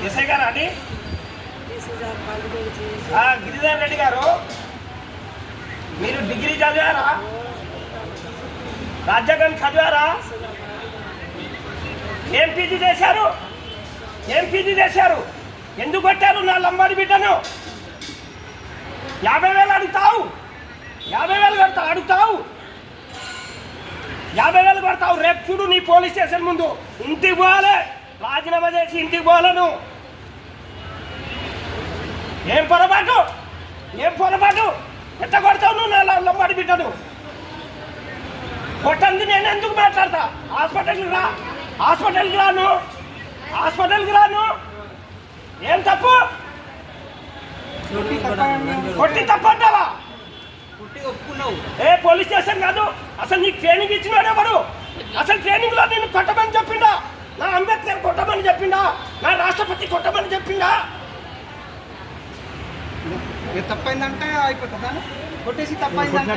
SI గారు అండి గిరిధర్ రెడ్డి గారు, మీరు డిగ్రీ చదివారా? రాజ్యాంగం చదివారా? ఏం పీజీ చేశారు? ఎందుకు కొట్టారు నా లంబాడి బిడ్డను? 50,000 అడుగుతావు, 50,000 అడుగుతావు, 50,000 కొడతావు. రేపు చూడు నీ పోలీస్ స్టేషన్ ముందు. ఇంటికి పోవాలి, రాజీనామా చేసి ఇంటికి పోవాలను. ఏం పొరపాటు ఎట్ట కొడతావు నువ్వు నా లంబాడి బిడ్డను? కొట్టంది నేను ఎందుకు మాట్లాడతా? హాస్పిటల్కి రాను. ఏం తప్పు? కొట్టి తప్పంటావా? ఏ పోలీస్ స్టేషన్ కాదు. అసలు నీకు ట్రైనింగ్ ఇచ్చినాడు ఎవరు? అసలు ట్రైనింగ్ లో నేను కొట్టమని చెప్పిండా? నా అంబేద్కర్ కొట్టమని చెప్పిండా? నా రాష్ట్రపతి కొట్టమని చెప్పిండా? తప్పైందంటే అయిపోతుందా? కొట్టేసి తప్పైందంటే